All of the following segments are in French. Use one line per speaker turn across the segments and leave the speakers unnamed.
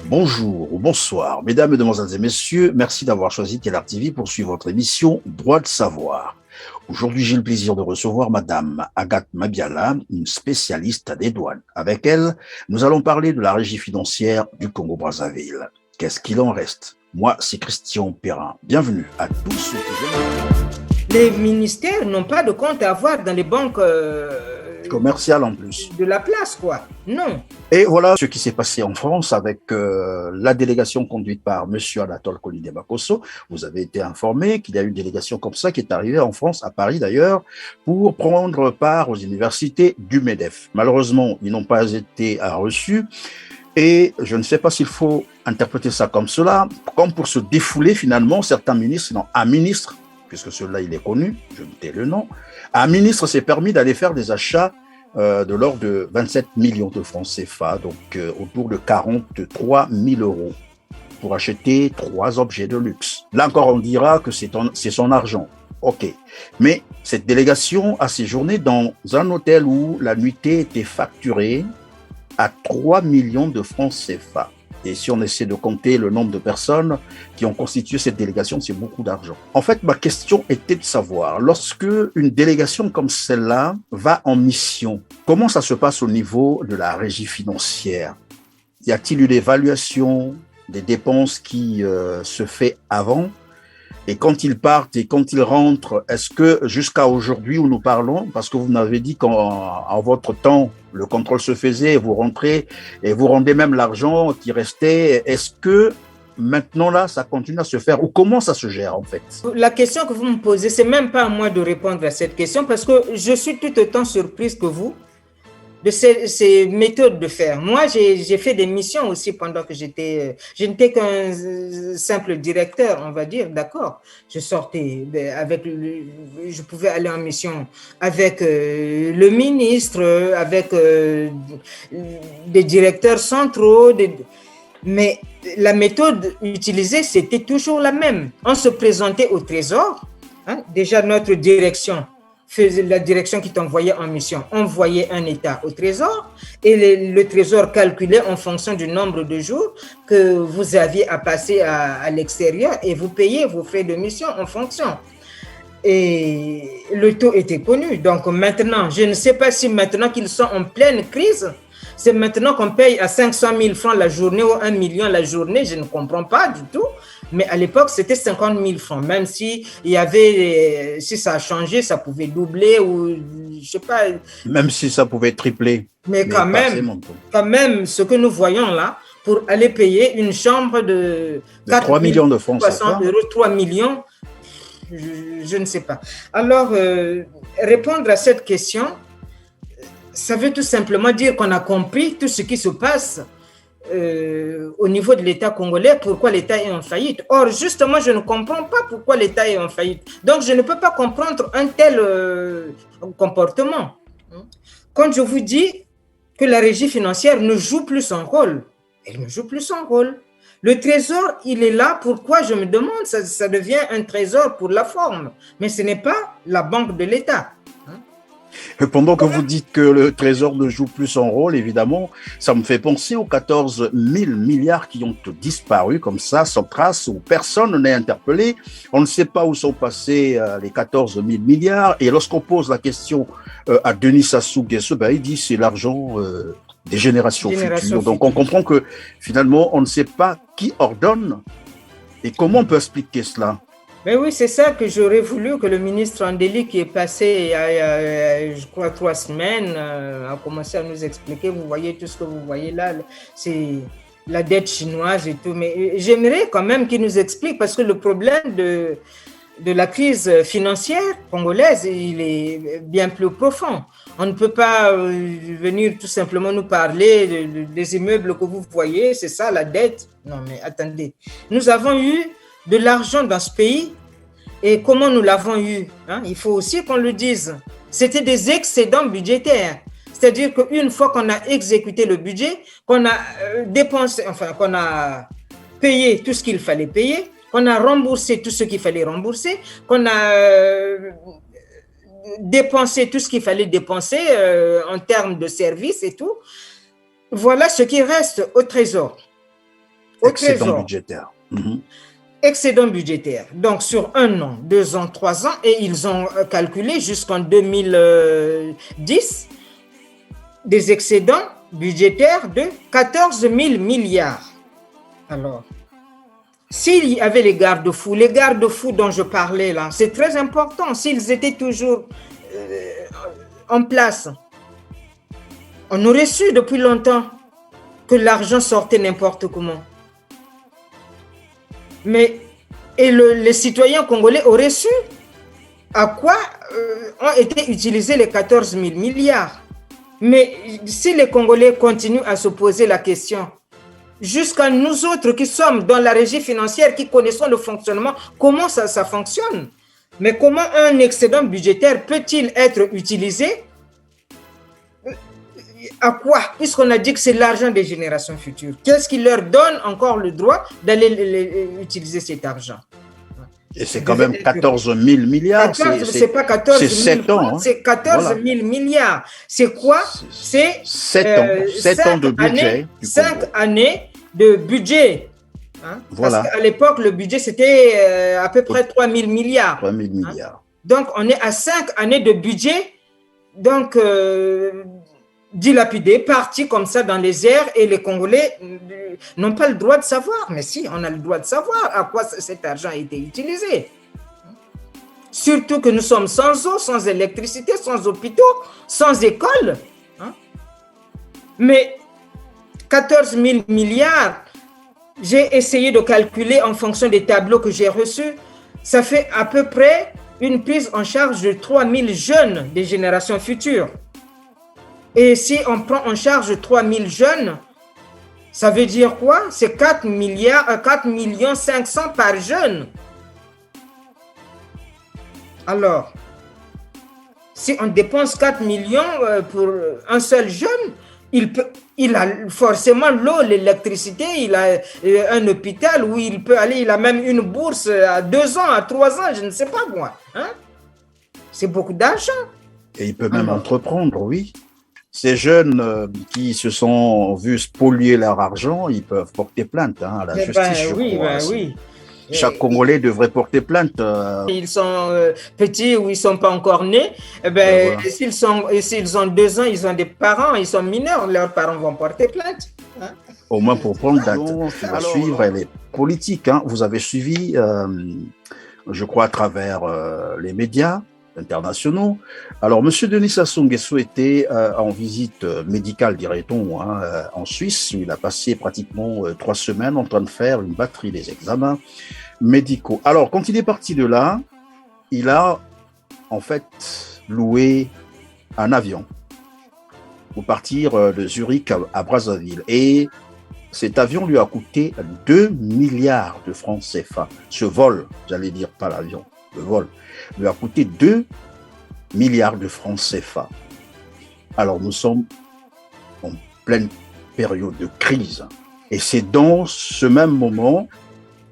Bonjour ou bonsoir, mesdames, mesdemoiselles et messieurs, merci d'avoir choisi Télar TV pour suivre votre émission Droit de savoir. Aujourd'hui, j'ai le plaisir de recevoir Madame Agathe Mabiala, une spécialiste des douanes. Avec elle, nous allons parler de la régie financière du Congo-Brazzaville. Qu'est-ce qu'il en reste? Moi, c'est Christian Perrin. Bienvenue à tous ceux qui viennent.
Les ministères n'ont pas de compte à avoir dans les banques
commerciales en plus.
De la place, quoi. Non.
Et voilà ce qui s'est passé en France avec la délégation conduite par Monsieur Anatole Kolide-Bakosso. Vous avez été informé qu'il y a une délégation comme ça qui est arrivée en France, à Paris d'ailleurs, pour prendre part aux universités du MEDEF. Malheureusement, ils n'ont pas été reçus. Et je ne sais pas s'il faut interpréter ça comme cela, comme pour se défouler finalement, certains ministres, non, un ministre, puisque celui-là il est connu, je me tais le nom, un ministre s'est permis d'aller faire des achats de l'ordre de 27 millions de francs CFA, donc autour de 43 000 euros, pour acheter 3 objets de luxe. Là encore, on dira que c'est son argent. Ok. Mais cette délégation a séjourné dans un hôtel où la nuitée était facturée à 3 millions de francs CFA. Et si on essaie de compter le nombre de personnes qui ont constitué cette délégation, c'est beaucoup d'argent. En fait, ma question était de savoir, lorsque une délégation comme celle-là va en mission, comment ça se passe au niveau de la régie financière? Y a-t-il une évaluation des dépenses qui se fait avant? Et quand ils partent et quand ils rentrent, est-ce que jusqu'à aujourd'hui où nous parlons, parce que vous m'avez dit qu'en votre temps, le contrôle se faisait, vous rentrez et vous rendez même l'argent qui restait, est-ce que maintenant là, ça continue à se faire ou comment ça se gère en fait?
La question que vous me posez, c'est même pas à moi de répondre à cette question parce que je suis tout autant surprise que vous de ces méthodes de faire. Moi, j'ai fait des missions aussi pendant que je n'étais qu'un simple directeur, on va dire, d'accord. Je sortais je pouvais aller en mission avec le ministre, avec des directeurs centraux, mais la méthode utilisée, c'était toujours la même. On se présentait au trésor, hein, déjà notre direction, la direction qui t'envoyait en mission envoyait un état au trésor et le trésor calculait en fonction du nombre de jours que vous aviez à passer à l'extérieur et vous payez vos frais de mission en fonction. Et le taux était connu. Donc maintenant, je ne sais pas si maintenant qu'ils sont en pleine crise, c'est maintenant qu'on paye à 500 000 francs la journée ou 1 million la journée, je ne comprends pas du tout. Mais à l'époque, c'était 50 000 francs. Même si ça a changé, ça pouvait doubler ou je sais pas.
Même si ça pouvait tripler.
Mais quand même, ce que nous voyons là, pour aller payer une chambre de
3 millions de francs,
300 euros, 3 millions, je ne sais pas. Alors, répondre à cette question, ça veut tout simplement dire qu'on a compris tout ce qui se passe au niveau de l'État congolais, pourquoi l'État est en faillite. Or, justement, je ne comprends pas pourquoi l'État est en faillite. Donc, je ne peux pas comprendre un tel comportement. Quand je vous dis que la régie financière ne joue plus son rôle, elle ne joue plus son rôle. Le trésor, il est là. Pourquoi, je me demande, ça devient un trésor pour la forme. Mais ce n'est pas la banque de l'État.
Pendant que vous dites que le trésor ne joue plus son rôle, évidemment, ça me fait penser aux 14 000 milliards qui ont disparu comme ça, sans trace, où personne n'est interpellé. On ne sait pas où sont passés les 14 000 milliards. Et lorsqu'on pose la question à Denis Sassou Nguesso, il dit c'est l'argent des générations futures. Donc on comprend que finalement, on ne sait pas qui ordonne et comment on peut expliquer cela.
Mais oui, c'est ça que j'aurais voulu que le ministre Andeli, qui est passé il y a, je crois, 3 semaines, a commencé à nous expliquer. Vous voyez tout ce que vous voyez là, c'est la dette chinoise et tout. Mais j'aimerais quand même qu'il nous explique parce que le problème de la crise financière congolaise, il est bien plus profond. On ne peut pas venir tout simplement nous parler des immeubles que vous voyez, c'est ça la dette. Non mais attendez, nous avons eu de l'argent dans ce pays et comment nous l'avons eu, hein? Il faut aussi qu'on le dise. C'était des excédents budgétaires. C'est-à-dire qu'une fois qu'on a exécuté le budget, qu'on a dépensé, enfin qu'on a payé tout ce qu'il fallait payer, qu'on a remboursé tout ce qu'il fallait rembourser, qu'on a dépensé tout ce qu'il fallait dépenser en termes de services et tout, voilà ce qui reste au trésor. au
excédent
trésor.
budgétaire.
Excédent budgétaire. Donc, sur 1 an, 2 ans, 3 ans, et ils ont calculé jusqu'en 2010 des excédents budgétaires de 14 000 milliards. Alors, s'il y avait les garde-fous dont je parlais là, c'est très important, s'ils étaient toujours en place, on aurait su depuis longtemps que l'argent sortait n'importe comment. Mais les citoyens congolais auraient su à quoi ont été utilisés les 14 000 milliards. Mais si les Congolais continuent à se poser la question, jusqu'à nous autres qui sommes dans la régie financière, qui connaissons le fonctionnement, comment ça fonctionne? Mais comment un excédent budgétaire peut-il être utilisé? À quoi? Puisqu'on a dit que c'est l'argent des générations futures. Qu'est-ce qui leur donne encore le droit d'aller utiliser cet argent?
Et c'est quand même 14 000 milliards.
C'est pas 14 000,
7 ans.
C'est 14 000 milliards. C'est quoi? C'est
7 ans de budget.
5 années de budget.
Voilà.
Parce qu'à l'époque, le budget, c'était à peu près 3 000 milliards.
3 000 milliards.
Donc, on est à 5 années de budget. Donc, dilapidé, parti comme ça dans les airs, et les Congolais n'ont pas le droit de savoir. Mais si, on a le droit de savoir à quoi cet argent a été utilisé. Surtout que nous sommes sans eau, sans électricité, sans hôpitaux, sans école. Mais 14 000 milliards, j'ai essayé de calculer en fonction des tableaux que j'ai reçus. Ça fait à peu près une prise en charge de 3 000 jeunes des générations futures. Et si on prend en charge 3 000 jeunes, ça veut dire quoi? C'est 4 millions 500 par jeune. Alors, si on dépense 4 millions pour un seul jeune, il a forcément l'eau, l'électricité, il a un hôpital où il peut aller, il a même une bourse à 2 ans, à 3 ans, je ne sais pas moi. C'est beaucoup d'argent.
Et il peut même entreprendre, oui. Ces jeunes qui se sont vus spolier leur argent, ils peuvent porter plainte à la justice.
Oui.
Chaque Congolais devrait porter plainte.
Ils sont petits ou ils ne sont pas encore nés. Voilà. S'ils ont 2 ans, ils ont des parents, ils sont mineurs, leurs parents vont porter plainte.
Au moins pour prendre date. Ce qui va suivre, elle est politique. Vous avez suivi, je crois, à travers les médias internationaux. Alors, M. Denis Sassou Nguesso était en visite médicale, dirait-on, en Suisse, où il a passé pratiquement 3 semaines en train de faire une batterie des examens médicaux. Alors, quand il est parti de là, il a en fait loué un avion pour partir de Zurich à Brazzaville. Et cet avion lui a coûté 2 milliards de francs CFA. Ce vol, j'allais dire pas l'avion, le vol, lui a coûté 2 milliards de francs CFA. Alors nous sommes en pleine période de crise. Et c'est dans ce même moment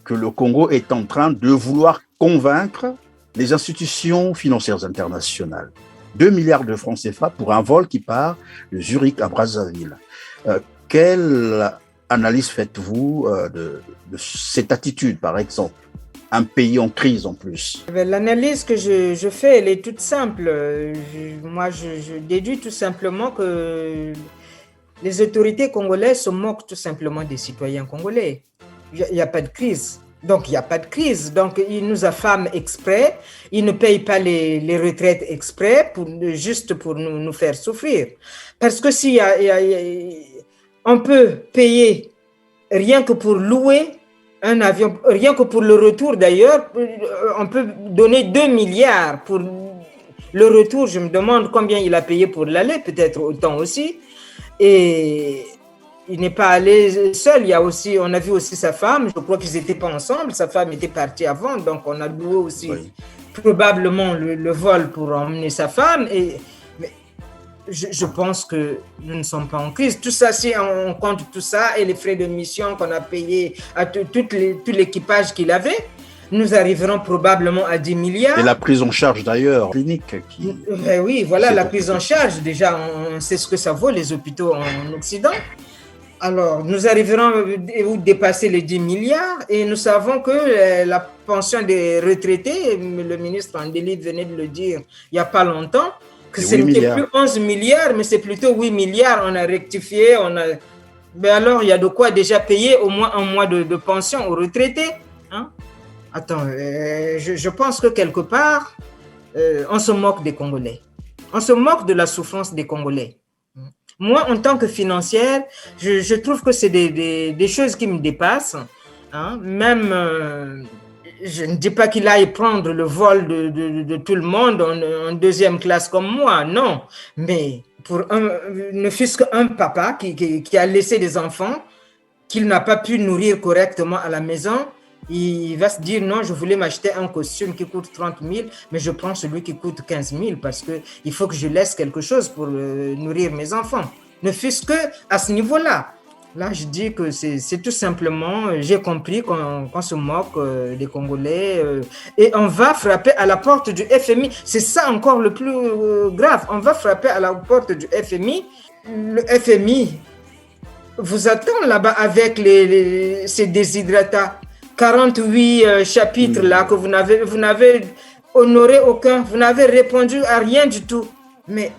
que le Congo est en train de vouloir convaincre les institutions financières internationales. 2 milliards de francs CFA pour un vol qui part de Zurich à Brazzaville. Quelle analyse faites-vous de cette attitude, par exemple? Un pays en crise en plus.
L'analyse que je fais, elle est toute simple. Moi, je déduis tout simplement que les autorités congolaises se moquent tout simplement des citoyens congolais. Il n'y a pas de crise. Donc, il n'y a pas de crise. Donc, ils nous affament exprès. Ils ne payent pas les retraites exprès, juste pour nous faire souffrir. Parce que si on peut payer rien que pour louer un avion, rien que pour le retour d'ailleurs, on peut donner 2 milliards pour le retour. Je me demande combien il a payé pour l'aller, peut-être autant aussi. Et il n'est pas allé seul. On a vu aussi sa femme. Je crois qu'ils n'étaient pas ensemble. Sa femme était partie avant, donc on a loué aussi probablement le vol pour emmener sa femme. Je pense que nous ne sommes pas en crise. Tout ça, si on compte tout ça et les frais de mission qu'on a payés à tout l'équipage qu'il avait, nous arriverons probablement à 10 milliards.
Et la prise en charge d'ailleurs, clinique.
Oui, voilà, la prise en charge. Déjà, on sait ce que ça vaut, les hôpitaux en Occident. Alors, nous arriverons à dépasser les 10 milliards et nous savons que la pension des retraités, le ministre Andeli venait de le dire il n'y a pas longtemps, que ce n'était plus 11 milliards, mais c'est plutôt 8 milliards. On a rectifié, Mais alors, il y a de quoi déjà payer au moins un mois de pension aux retraités. Hein? Attends, je pense que quelque part, on se moque des Congolais. On se moque de la souffrance des Congolais. Moi, en tant que financière, je trouve que c'est des choses qui me dépassent. Hein? Même, je ne dis pas qu'il aille prendre le vol de tout le monde en deuxième classe comme moi, non. Mais pour ne fût-ce qu'un papa qui a laissé des enfants, qu'il n'a pas pu nourrir correctement à la maison, il va se dire non, je voulais m'acheter un costume qui coûte 30 000, mais je prends celui qui coûte 15 000 parce qu'il faut que je laisse quelque chose pour nourrir mes enfants. Ne fût-ce qu'à ce niveau-là. Là, je dis que c'est tout simplement, j'ai compris qu'on se moque des Congolais et on va frapper à la porte du FMI. C'est ça encore le plus grave. On va frapper à la porte du FMI. Le FMI vous attend là-bas avec ces déshydratats. 48 chapitres là que vous n'avez honoré aucun, vous n'avez répondu à rien du tout. Mais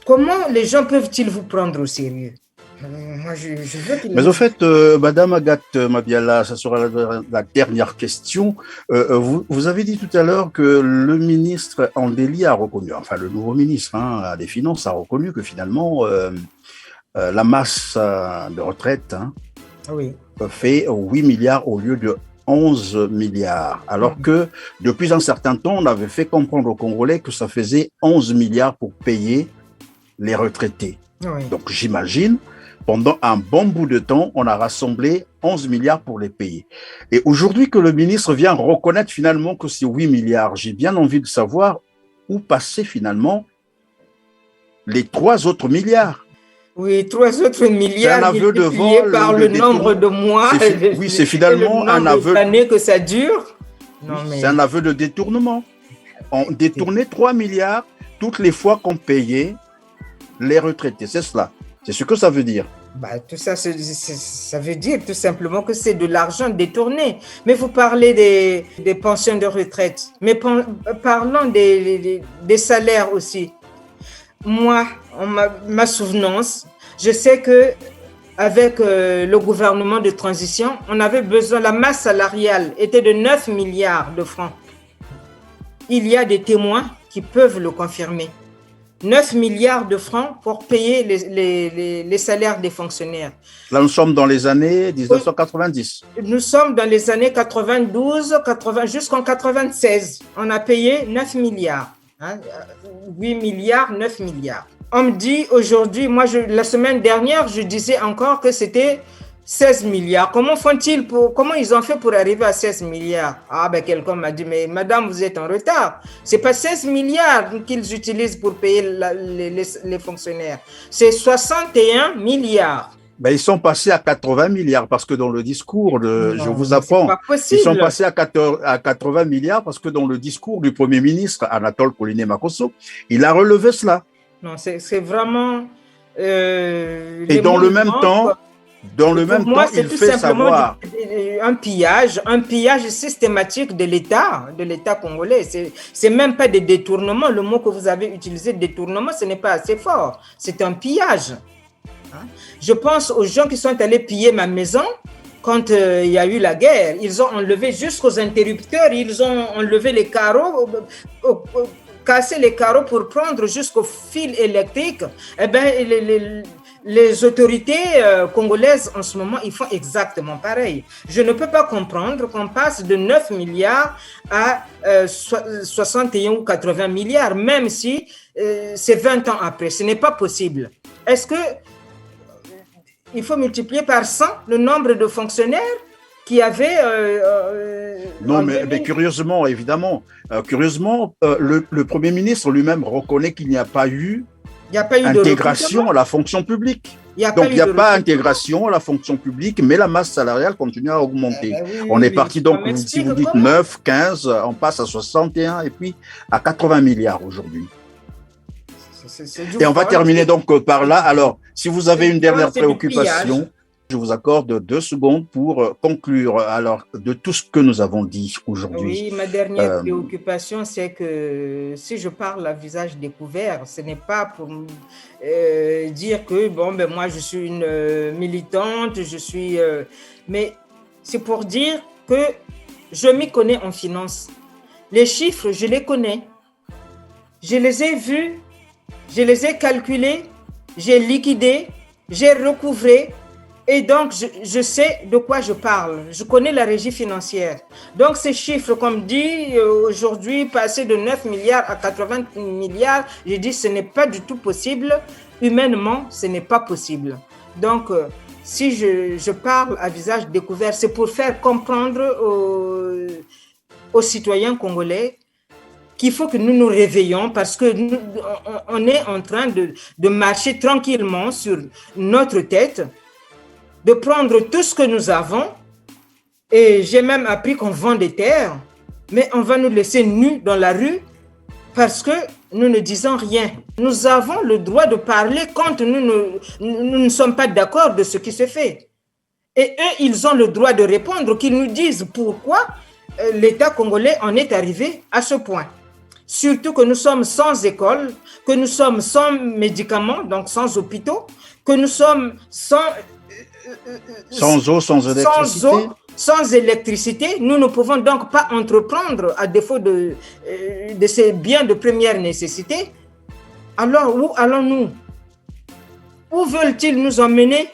comment les gens peuvent-ils vous prendre au sérieux? Moi, je veux
Mais au fait, Madame Agathe Mabiala, ça sera la dernière question. Vous avez dit tout à l'heure que le ministre Andeli a reconnu, enfin le nouveau ministre des Finances a reconnu que finalement la masse de retraite
oui,
fait 8 milliards au lieu de 11 milliards, alors que depuis un certain temps, on avait fait comprendre aux Congolais que ça faisait 11 milliards pour payer les retraités.
oui.
Donc j'imagine, pendant un bon bout de temps, on a rassemblé 11 milliards pour les payer. Et aujourd'hui que le ministre vient reconnaître finalement que c'est 8 milliards, j'ai bien envie de savoir où passer finalement les 3 autres milliards.
Oui, 3 autres milliards
c'est un aveu de vol,
par le nombre de mois.
Oui, c'est finalement un aveu
d'années que ça dure.
Non, mais... C'est un aveu de détournement. On détournait 3 milliards toutes les fois qu'on payait les retraités. C'est cela. C'est ce que ça veut dire.
Bah, tout ça, ça veut dire tout simplement que c'est de l'argent détourné. Mais vous parlez des pensions de retraite. Mais parlons des salaires aussi. Moi, ma souvenance, je sais que avec le gouvernement de transition, on avait besoin, la masse salariale était de 9 milliards de francs. Il y a des témoins qui peuvent le confirmer. 9 milliards de francs pour payer les salaires des fonctionnaires.
Là, nous sommes dans les années 1990.
Nous sommes dans les années 92, jusqu'en 96. On a payé 9 milliards. 8 milliards, 9 milliards. On me dit aujourd'hui, la semaine dernière, je disais encore que c'était 16 milliards. Comment ils ont fait pour arriver à 16 milliards? Quelqu'un m'a dit, mais madame, vous êtes en retard. C'est pas 16 milliards qu'ils utilisent pour payer les fonctionnaires. C'est 61 milliards.
Ils sont passés à 80 milliards parce que dans le discours je vous apprends, ils sont passés à 80 milliards parce que dans le discours du Premier ministre Anatole Koliné-Makosso, il a relevé cela.
Non, c'est vraiment...
et dans le même temps, il fait savoir...
un pillage systématique de l'État congolais. C'est même pas des détournements. Le mot que vous avez utilisé, détournement, ce n'est pas assez fort. C'est un pillage. Je pense aux gens qui sont allés piller ma maison quand il y a eu la guerre. Ils ont enlevé jusqu'aux interrupteurs, ils ont enlevé les carreaux, cassé les carreaux pour prendre jusqu'aux fils électriques. Les autorités congolaises en ce moment, ils font exactement pareil. Je ne peux pas comprendre qu'on passe de 9 milliards à 61 ou 80 milliards, même si c'est 20 ans après. Ce n'est pas possible. Est-ce que il faut multiplier par 100 le nombre de fonctionnaires qui avaient...
non, mais curieusement, évidemment, le Premier ministre lui-même reconnaît qu'il n'y a pas eu intégration à la fonction publique. Donc, il n'y a pas intégration à la fonction publique, mais la masse salariale continue à augmenter. On est parti donc, si vous dites 9, 15, on passe à 61 et puis à 80 milliards aujourd'hui. Et on va terminer donc par là. Alors, si vous avez une dernière préoccupation, je vous accorde 2 secondes pour conclure alors de tout ce que nous avons dit aujourd'hui.
Oui, ma dernière préoccupation, c'est que si je parle à visage découvert, ce n'est pas pour dire que moi je suis une militante, mais c'est pour dire que je m'y connais en finance. Les chiffres, je les connais. Je les ai vus, je les ai calculés, j'ai liquidé, j'ai recouvré. Et donc, je sais de quoi je parle. Je connais la régie financière. Donc, ces chiffres, comme dit aujourd'hui, passer de 9 milliards à 80 milliards, je dis ce n'est pas du tout possible. Humainement, ce n'est pas possible. Donc, si je parle à visage découvert, c'est pour faire comprendre aux citoyens congolais qu'il faut que nous nous réveillons parce que on est en train de marcher tranquillement sur notre tête, de prendre tout ce que nous avons, et j'ai même appris qu'on vend des terres, mais on va nous laisser nus dans la rue parce que nous ne disons rien. Nous avons le droit de parler quand nous ne sommes pas d'accord de ce qui se fait. Et eux, ils ont le droit de répondre, qu'ils nous disent pourquoi l'État congolais en est arrivé à ce point. Surtout que nous sommes sans école, que nous sommes sans médicaments, donc sans hôpitaux, que nous sommes sans
eau, sans électricité.
Sans électricité, nous ne pouvons donc pas entreprendre à défaut de ces biens de première nécessité. Alors, où allons-nous? Où veulent-ils nous emmener?